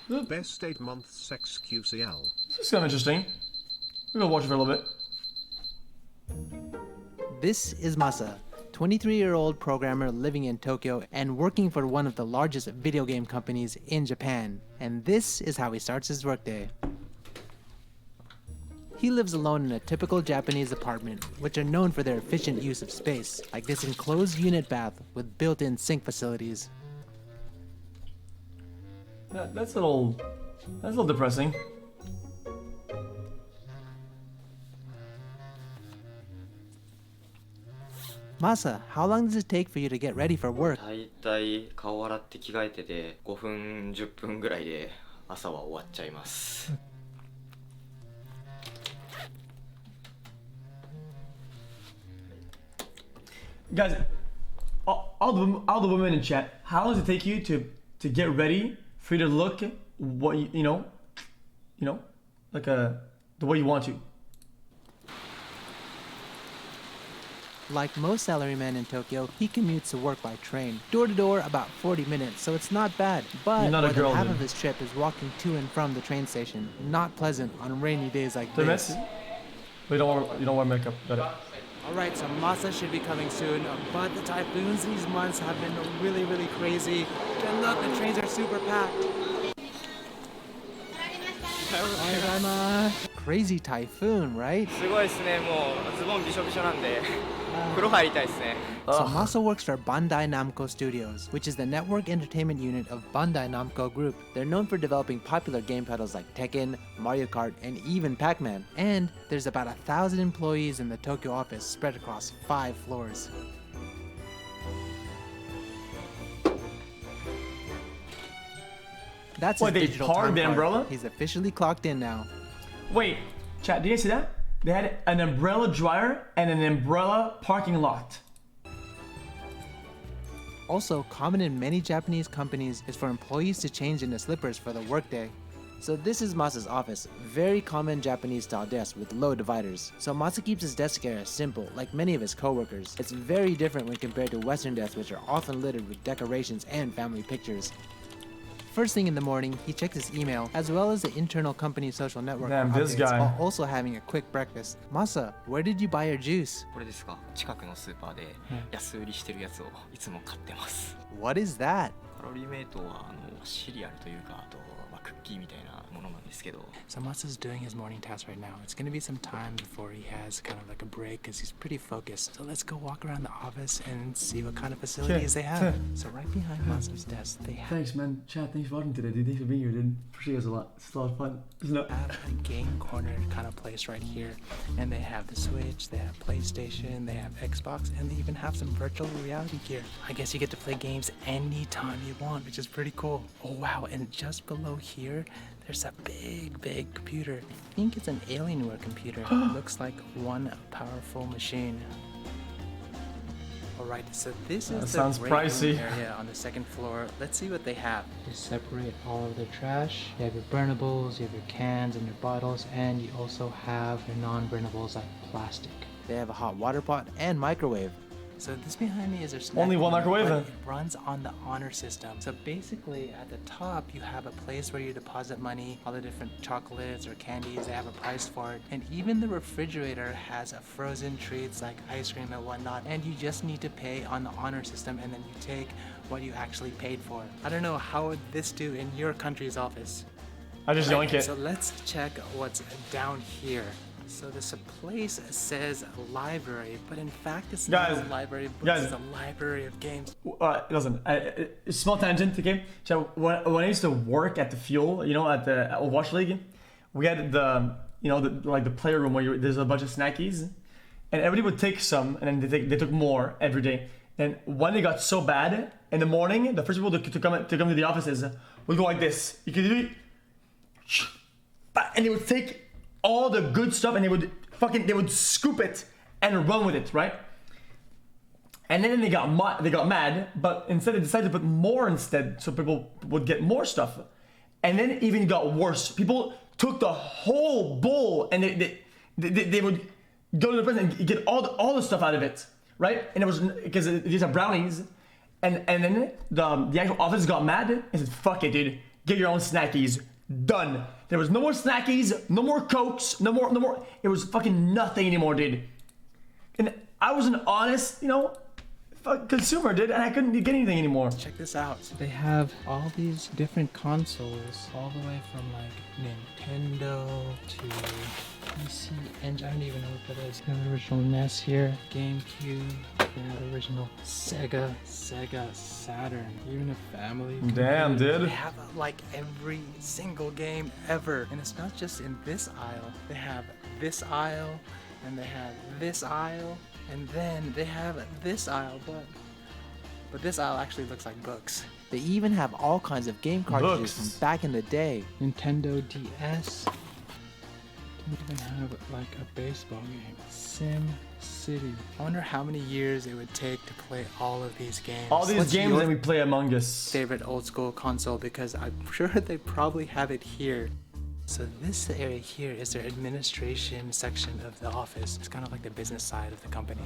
Best 8 months xQcl. This is kind of interesting. We're gonna watch it for a little bit. This is Masa, 23-year-old programmer living in Tokyo and working for one of the largest video game companies in Japan. And this is how he starts his workday. He lives alone in a typical Japanese apartment, which are known for their efficient use of space, like this enclosed unit bath with built-in sink facilities. That's a little depressing. Masa, how long does it take for you to get ready for work? だいたい顔洗って着替えてて5分10分ぐらいで朝は終わっちゃいます。Guys, all the women in chat, how long does it take you to get ready for you to look what you know, like the way you want to? Like most salarymen in Tokyo, he commutes to work by train. Door to door, about 40 minutes, so it's not bad. But more than half of his trip is walking to and from the train station. Not pleasant on rainy days like this. You don't wear makeup. Got it. Alright, so Masa should be coming soon, but the typhoons these months have been really, really crazy. And look, the trains are super packed. Crazy typhoon, right? すごいですね。もうズボンびしょびしょなんで風呂入りたいですね。So Masa works for Bandai Namco Studios, which is the network entertainment unit of Bandai Namco Group. They're known for developing popular game titles like Tekken, Mario Kart, and even Pac-Man. And there's about 1,000 employees in the Tokyo office spread across 5 floors. That's his digital time card. Umbrella? He's officially clocked in now. Wait, chat, did you see that? They had an umbrella dryer and an umbrella parking lot. Also, common in many Japanese companies is for employees to change into slippers for the workday. So this is Masa's office, very common Japanese-style desk with low dividers. So Masa keeps his desk area simple, like many of his coworkers. It's very different when compared to Western desks, which are often littered with decorations and family pictures. First thing in the morning, he checks his email, as well as the internal company social network updates, while also having a quick breakfast. Masa, where did you buy your juice? これですか。近くのスーパーで安売りしてるやつをいつも買ってます。What is that? カロリーメイトはシリアルというか、あとクッキーみたいなものなんですけど。So Masa's doing his morning task right now. It's going to be some time before he has kind of like a break because he's pretty focused. So let's go walk around the office and see what kind of facilities they have. So right behind Masa's desk, they have... Thanks, man. Chat, thanks for watching today, dude. Thanks for being here, dude. Appreciate us a lot. It's a lot of fun. Isn't it? They have a game corner kind of place right here. And they have the Switch, they have PlayStation, they have Xbox, and they even have some virtual reality gear. I guess you get to play games anytime you want, which is pretty cool. Oh, wow. And just below here, there's a big computer. I think it's an Alienware computer. It looks like one powerful machine. Alright, so this is the break room area on the second floor. Let's see what they have. You separate all of the trash. You have your burnables, you have your cans and your bottles, and you also have your non-burnables like plastic. They have a hot water pot and microwave. So this behind me is their snack Only one corner, microwave but then? it runs on the honor system. So basically at the top you have a place where you deposit money, all the different chocolates or candies, they have a price for it. And even the refrigerator has a frozen treats like ice cream and whatnot. And you just need to pay on the honor system and then you take what you actually paid for. I don't know, how would this do in your country's office? I just yoink it. So let's check what's down here. So this place says library, but in fact it's not a library, but it's a library of games. Listen, small tangent, okay? So when I used to work at the Fuel, at the Watch League, we had the player room where there's a bunch of snackies, and everybody would take some, and then they took more every day. And when it got so bad, in the morning, the first people to come to the offices would go like this. You could do it, and they would take all the good stuff and they would scoop it and run with it, right? And then they got mad, but instead they decided to put more instead, so people would get more stuff. And then it even got worse. People took the whole bowl and they would go to the press and get all the stuff out of it, right? And it was because these are brownies, and then the actual office got mad and said, "Fuck it, dude. get your own snackies. Done. There was no more snackies, no more Cokes, no more. It was fucking nothing anymore, dude. And I was an honest, consumer, dude, and I couldn't get anything anymore. Check this out. They have all these different consoles, all the way from like Nintendo to PC Engine. I don't even know what that is. The original NES here, GameCube, the original Sega Saturn, even a family. Damn, dude. They have like every single game ever. And it's not just in this aisle. They have this aisle, and they have this aisle, and then they have this aisle, but this aisle actually looks like books. They even have all kinds of game cartridges from back in the day. Nintendo DS. Don't even have like a baseball game. Sim City. I wonder how many years it would take to play all of these games. All these What's games your that we play Among Us. favorite old school console? Because I'm sure they probably have it here. So this area here is their administration section of the office. It's kind of like the business side of the company.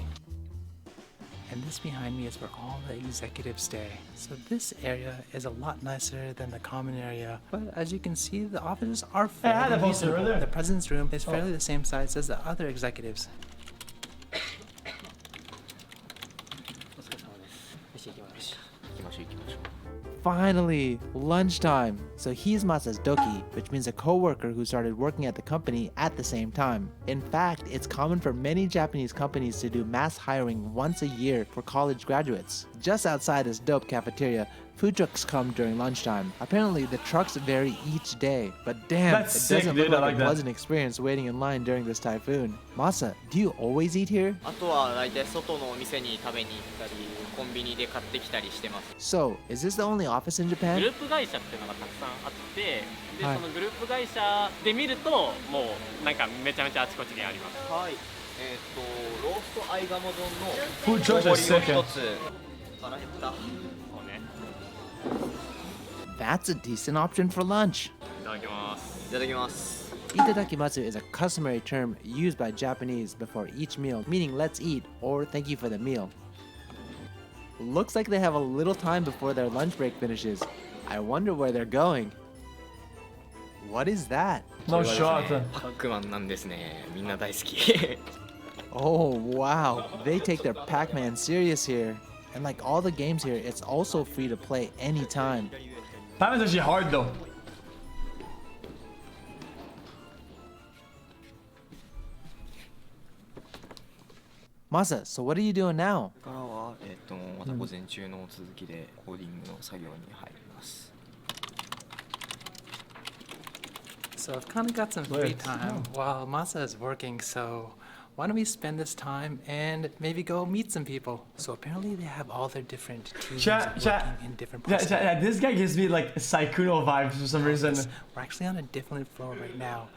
And this behind me is where all the executives stay. So this area is a lot nicer than the common area. But as you can see, the offices are I had fairly that poster right reasonable. there. The president's room is fairly the same size as the other executives. Finally, lunchtime. So he's Masa's doki, which means a co-worker who started working at the company at the same time. In fact, it's common for many Japanese companies to do mass hiring once a year for college graduates. Just outside this dope cafeteria, food trucks come during lunchtime. Apparently, the trucks vary each day, but damn, That's it sick, doesn't dude. look I like like a that. pleasant experience waiting in line during this typhoon. Masa, do you always eat here? あとは大体外のお店に食べに行ったりコンビニで買ってきたりしてます So, is this the only office in グ Japan? ループ会社っていうのがたくさんあってで、はいそのグループ会社で見るともうなんかめちゃめちゃあちこちにあります。はいロースト合鴨丼の Food trucks are 大 sick. 盛りを一つ腹減った そうね。 That's a decent option for lunch. いただきます。いただきます Itadakimatsu is a customary term used by Japanese before each meal, meaning let's eat or thank you for the meal. Looks like they have a little time before their lunch break finishes. I wonder where they're going. What is that? No shot. パックマンなんですねみんな大好き Oh wow, they take their Pac-Man serious here. And like all the games here, it's also free to play anytime. Pac-Man's actually hard though. Masa, so what are you doing now? これからはまた午前中の続きでコーディングの作業に入ります So I've kind of got some free time while Masa is working, so why don't we spend this time and maybe go meet some people? So apparently they have all their different teams Chat, working chat. in different Yeah, places. yeah, this guy gives me like Saikuno vibes for some reason. We're actually on a different floor right now.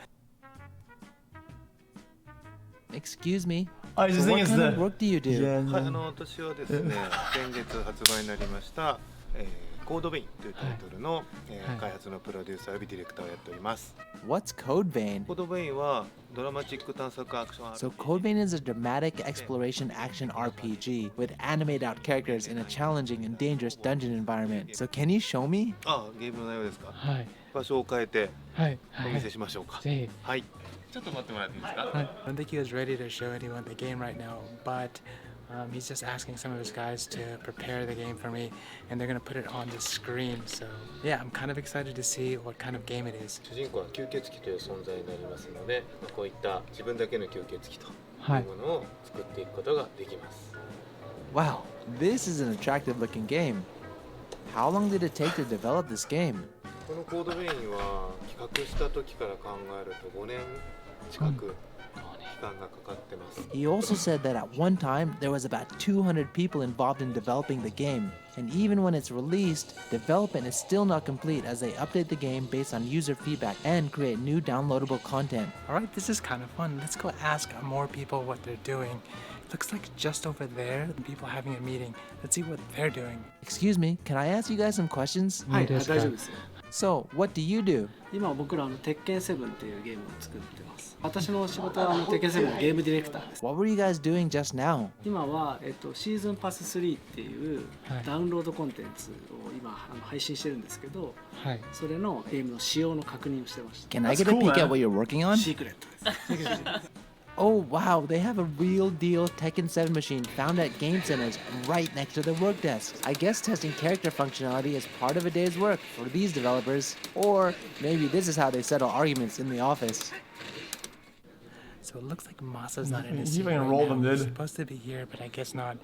Excuse me. Oh, he's So just what thinking it's kind the. of work do you do? Yeah, はい、 no. 私はですね、先月発売になりました、コードベインというタイトルの、はい開発のプロデューサー及びディレクターをやっております。 What's Code Vein? コードベインはドラマチック探索アクション So Code Vein is a dramatic exploration action RPG with animated out characters in a challenging and dangerous dungeon environment. So can you show me? あ、ゲームの内容ですか。はい場所を変えてはいお見せしましょうか。ぜひはい。ちょっと待ってもらっていいですか。 I don't think he was ready to show anyone the game right now, but he's just asking some of his guys to prepare the game for me, and they're gonna put it on the screen. So yeah, I'm kind of excited to see what kind of game it is. 主人公は吸血鬼という存在になりますので、こういった自分だけの吸血鬼とはいいうものを作っていくことができます。 Wow, this is an attractive looking game. How long did it take to develop this game? このコードベインは企画した時から考えると5年近く期間がかかってます。 He also said that at one time there was about 200 people involved in developing the game, and even when it's released, development is still not complete as they update the game based on user feedback and create new downloadable content. Alright, this is kind of fun. Let's go ask more people what they're doing. Looks like just over there, the people having a meeting. Let's see what they're doing. Excuse me, can I ask you guys some questions? いいですか So, what do you do? 今僕ら鉄拳7っていうゲームを作ってます。私の仕事は鉄拳7のゲームディレクターです。 What were you guys doing just now? 今は、シーズンパス3っていうダウンロードコンテンツを今配信してるんですけど、はい。それのゲームの仕様の確認をしてました。 Can I get a That's cool, peek at man. what you're working on? シークレットです。Oh wow, they have a real deal Tekken 7 machine found at game centers right next to their work desks. I guess testing character functionality is part of a day's work for these developers. Or maybe this is how they settle arguments in the office. So it looks like Masa's not in You his seat even right rolled now. him, He's dude. supposed to be here, but I guess not.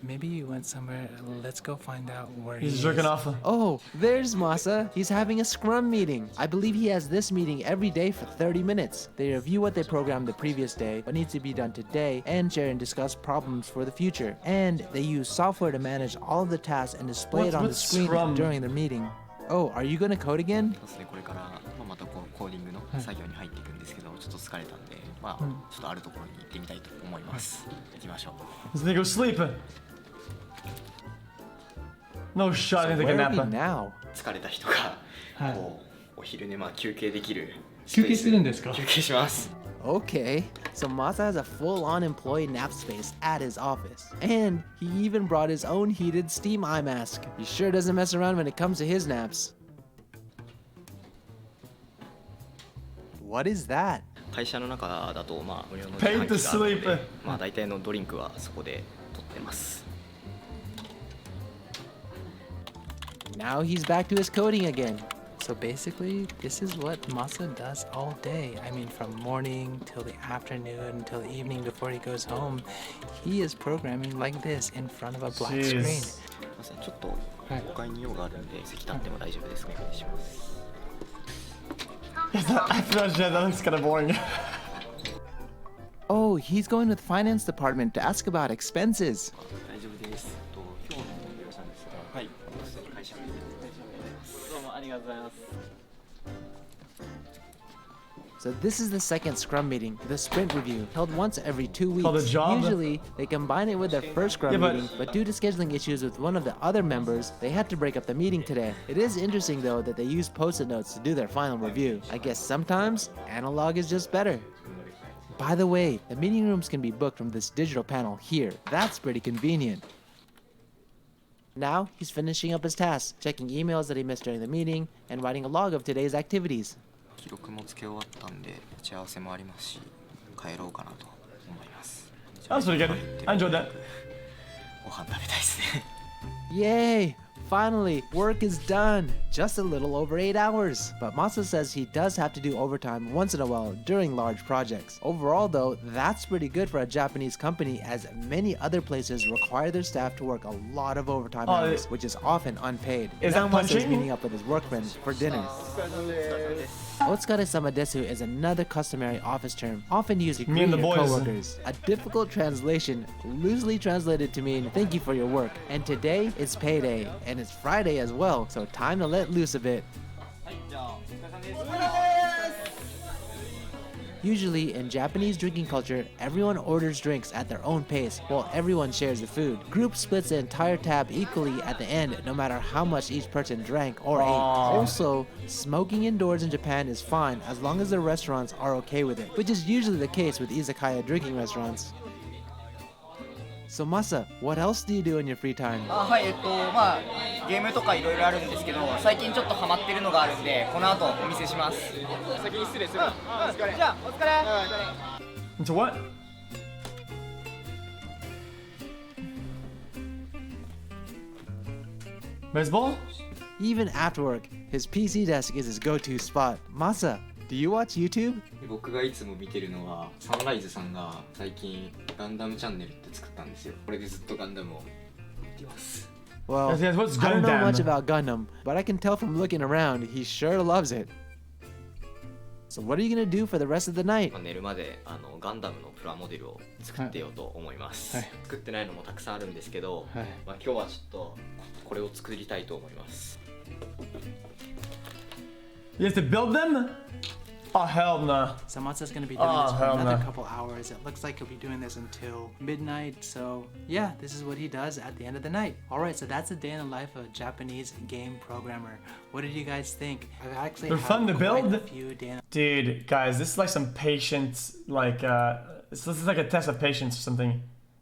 Maybe you went somewhere. Let's go find out where he He's is. jerking off. Oh, there's Masa. He's having a scrum meeting. I believe he has this meeting every day for 30 minutes. They review what they programmed the previous day, what needs to be done today, and share and discuss problems for the future. And they use software to manage all of the tasks and display it on the What's screen Scrum? during their meeting. Oh, are you gonna code again? そうですね、これからまたコーディングの作業に入っていくんですけど、ちょっと疲れたんで、ちょっとあるところに行ってみたいと思います。行きましょう。 This nigga was sleeping. No shot, I So think they where can are we nap him. now? 疲れた人がはいこうお昼寝休憩できる休憩するんですか？休憩します。 Okay, so Masa has a full-on employee nap space at his office. And he even brought his own heated steam eye mask. He sure doesn't mess around when it comes to his naps. What is that? 会社の中だと無料の Paid 自 to 販機がある sleep. ので、大体のドリンクはそこで取ってます。 Now he's back to his coding again. So basically, this is what Masa does all day. I mean, from morning till the afternoon till the evening before he goes home, he is programming like this in front of a black screen. Jeez. すいません、ちょっと5階に用があるんで席立っても大丈夫ですか？お願いします。 After that, that looks kind of boring. Oh, he's going to the finance department to ask about expenses. 大丈夫です。今日の業者ですが、はい、会社にどうもありがとうございます。 So this is the second Scrum meeting, the sprint review, held once every 2 weeks. Called a job? Usually, they combine it with their first Scrum Yeah, but- meeting, but due to scheduling issues with one of the other members, they had to break up the meeting today. It is interesting though that they use post-it notes to do their final review. I guess sometimes, analog is just better. By the way, the meeting rooms can be booked from this digital panel here. That's pretty convenient. Now, he's finishing up his tasks, checking emails that he missed during the meeting, and writing a log of today's activities. 記録もつけ終わったんで打ち合わせもありますし、帰ろうかなと思います。 That was pretty good. I enjoyed that. ご飯食べたいですね。 Yay! Finally, work is done! Just a little over 8 hours. But Masa says he does have to do overtime once in a while during large projects. Overall though, that's pretty good for a Japanese company as many other places require their staff to work a lot of overtime Oh, hours, which is often unpaid. Is Now that Masa is punching? meeting up with his work friends for dinner. Otsukare-sama desu is another customary office term, often used to Me and greet the your boys. coworkers. A difficult translation, loosely translated to mean thank you for your work. And today it's payday, and it's Friday as well, so time to let loose a bit. Usually, in Japanese drinking culture, everyone orders drinks at their own pace while everyone shares the food. Group splits the entire tab equally at the end, no matter how much each person drank or ate. Also, smoking indoors in Japan is fine as long as the restaurants are okay with it, which is usually the case with izakaya drinking restaurants. So Masa, what else do you do in your free time? はい、ゲームとかいろいろあるんですけど、最近ちょっとハマってるのがあるんで、この後お見せします。先に失礼する。じゃあ、お疲れ。 Into what? Baseball? Even after work, his PC desk is his go-to spot. Masa, do you watch YouTube? 僕がいつも見てるのはサンライズさんが最近ガンダムチャンネルって作ったんですよ。これでずっとガンダムを見てます。 Well, Yes, what's I don't know Gundam? much about Gundam, but I can tell from looking around, he sure loves it. So what are you gonna do for the rest of the night? 寝るまでガンダムのプラモデルを作ってようと思います。はい作ってないのもたくさんあるんですけど、はい今日はちょっとこれを作りたいと思います。 You have to build them? Oh, hell no. So Matsu's gonna be doing Oh, this for hell another no. couple hours. It looks like he'll be doing this until midnight. So yeah, this is what he does at the end of the night. Alright, so that's a day in the life of a Japanese game programmer. What did you guys think? I've actually They're had fun to quite build. a few day in Dude, guys, this is like some patience, like, this is like a test of patience or something.